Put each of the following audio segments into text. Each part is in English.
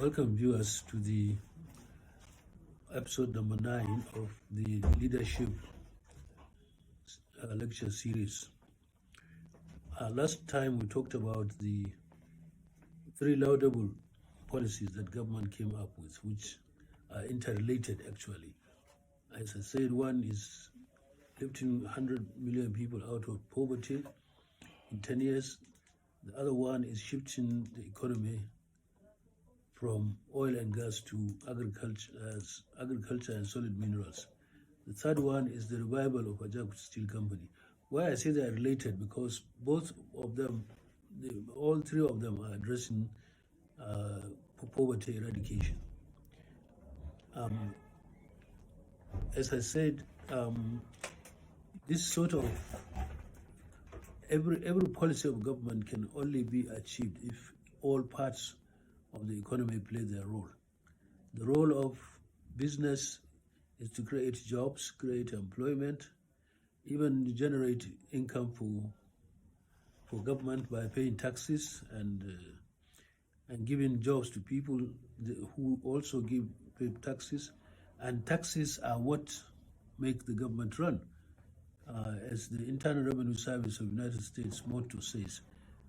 Welcome viewers to the episode number 9 of the leadership lecture series. Last time we talked about the three laudable policies that government came up with, which are interrelated actually. As I said, one is lifting 100 million people out of poverty in 10 years. The other one is shifting the economy from oil and gas to agriculture and solid minerals. The third one is the revival of Ajak Steel Company. Why I say they are related, because both of them, all three of them are addressing poverty eradication. As I said, this sort of every policy of government can only be achieved if all parts of the economy play their role. The role of business is to create jobs, create employment, even generate income for government by paying taxes and giving jobs to people who also pay taxes. And taxes are what make the government run. As the Internal Revenue Service of the United States motto says,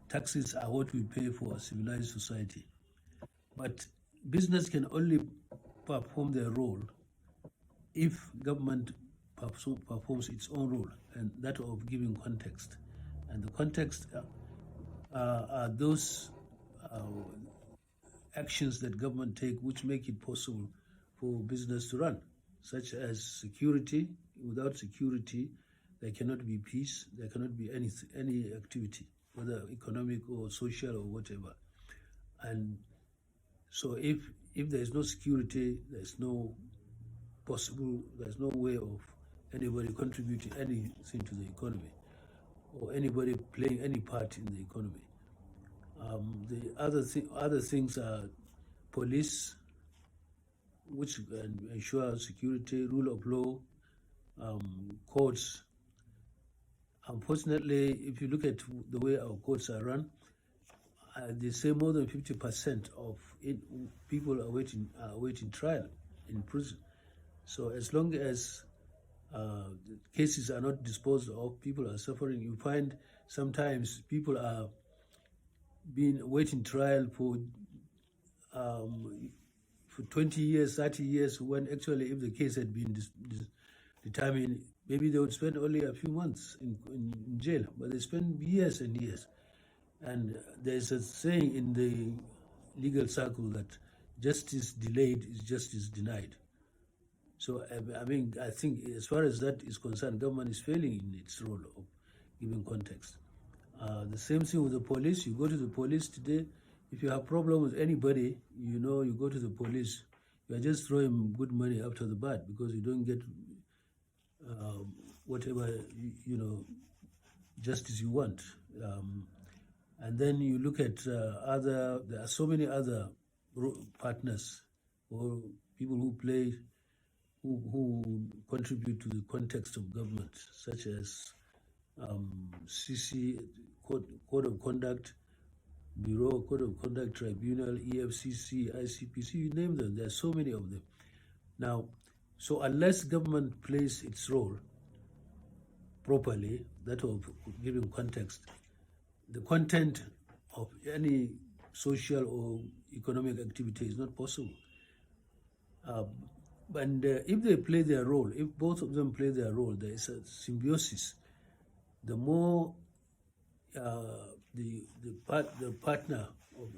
taxes are what we pay for a civilized society. But business can only perform their role if government performs its own role, and that of giving context. And the context are those actions that government take which make it possible for business to run, such as security. Without security, there cannot be peace, there cannot be any activity, whether economic or social or whatever. And so if there is no security, there's no way of anybody contributing anything to the economy or anybody playing any part in the economy. The other things are police, which ensure security, rule of law, courts. Unfortunately, if you look at the way our courts are run, they say more than 50% of people are awaiting trial in prison. So as long as cases are not disposed of, people are suffering. You find sometimes people are waiting trial for 20 years, 30 years, when actually if the case had been determined, maybe they would spend only a few months in jail, but they spend years and years. And there's a saying in the legal circle that justice delayed is justice denied. So, I think as far as that is concerned, government is failing in its role of giving context. The same thing with the police. You go to the police today, if you have problem with anybody, you go to the police, you are just throwing good money after the bad because you don't get whatever, justice you want. And then you look at there are so many other partners or people who contribute to the context of government, such as CC, Code of Conduct, Bureau, Code of Conduct Tribunal, EFCC, ICPC, you name them, there are so many of them. Now, so unless government plays its role properly, that of giving context, the content of any social or economic activity is not possible. And if they play their role, if both of them play their role, there is a symbiosis. The more the partner of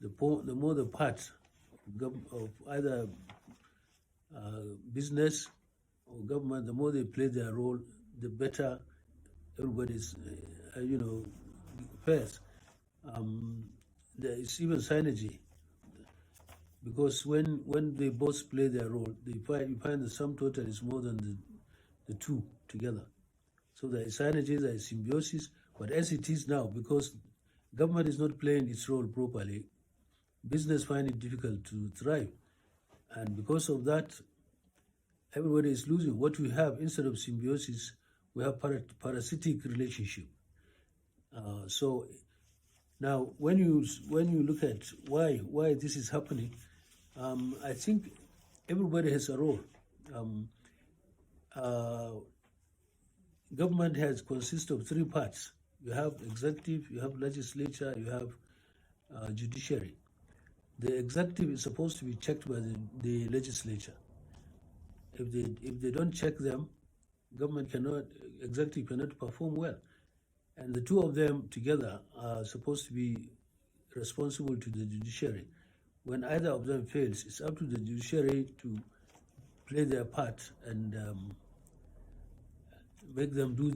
the more the part of either business or government, the more they play their role, the better everybody's fares. There is even synergy, because when they both play their role, you find the sum total is more than the two together. So there is synergy, there is symbiosis. But as it is now, because government is not playing its role properly, business find it difficult to thrive. And because of that, everybody is losing. What we have, instead of symbiosis, we have parasitic relationship. So now when you look at why this is happening, I think everybody has a role. Um, uh, Government has consists of three parts. You have executive, you have legislature, you have judiciary. The executive is supposed to be checked by the legislature. If they don't check them, executive cannot perform well. And the two of them together are supposed to be responsible to the judiciary. When either of them fails, it's up to the judiciary to play their part and make them do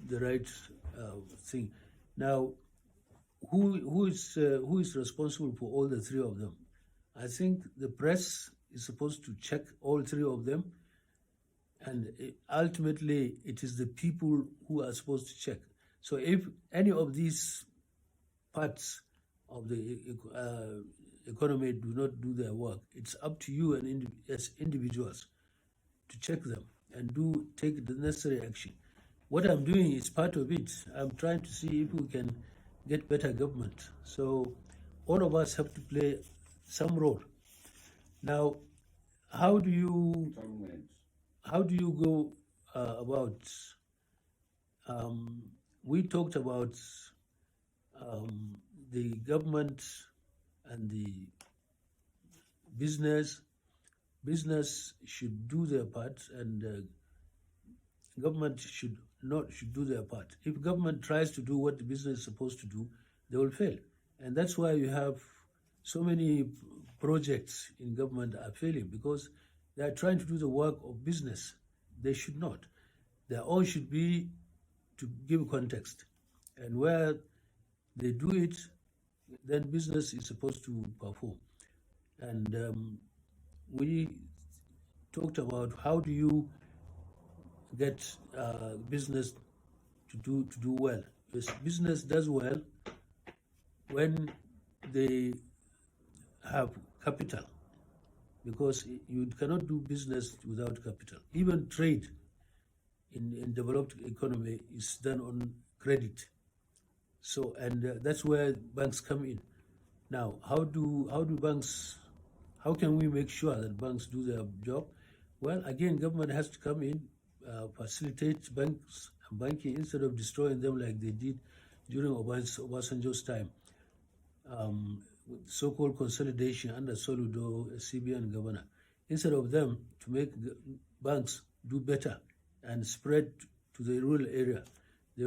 the right thing. Now, who is responsible for all the three of them? I think the press is supposed to check all three of them, and ultimately it is the people who are supposed to check. So if any of these parts of the economy do not do their work, it's up to you and as individuals to check them and take the necessary action. What I'm doing is part of it. I'm trying to see if we can get better government. So all of us have to play some role. Now, how do you go about? We talked about the government and the business. Business should do their part, and government should do their part. If government tries to do what the business is supposed to do, they will fail, and that's why you have so many projects in government are failing, because they are trying to do the work of business. They should not. Their own should be to give context, and where they do it, then business is supposed to perform. And we talked about how do you get business to do well. Because business does well when they have capital, because you cannot do business without capital. Even trade in developed economy is done on credit. So, and that's where banks come in. Now, how can we make sure that banks do their job? Well, again, government has to come in, facilitate banks and banking instead of destroying them like they did during Obasanjo's time. So-called consolidation under Soludo, CBN governor. Instead of them to make banks do better and spread to the rural area, they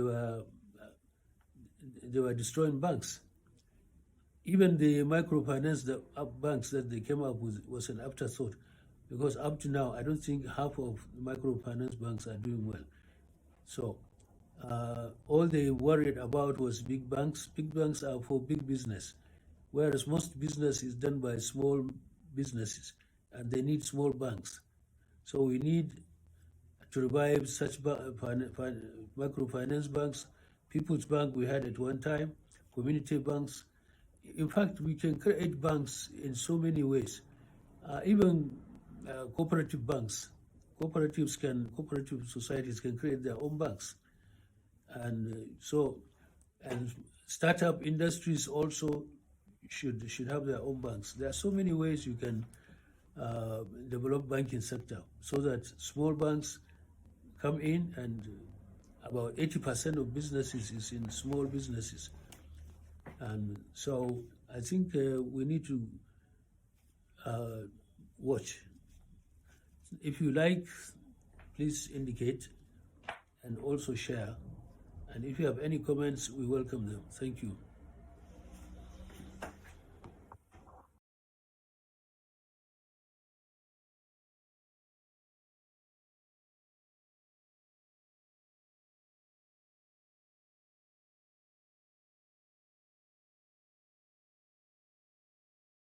were destroying banks. Even the microfinance banks that they came up with was an afterthought, because up to now, I don't think half of the microfinance banks are doing well. So all they worried about was big banks. Big banks are for big business, whereas most business is done by small businesses, and they need small banks. So we need to revive such microfinance banks. People's Bank we had at one time, community banks. In fact, we can create banks in so many ways. Even cooperative banks. Cooperative societies can create their own banks. And and startup industries also should have their own banks. There are so many ways you can develop banking sector, so that small banks come in, and about 80% of businesses is in small businesses. And so I think we need to watch. If you like, please indicate and also share. And if you have any comments, we welcome them. Thank you.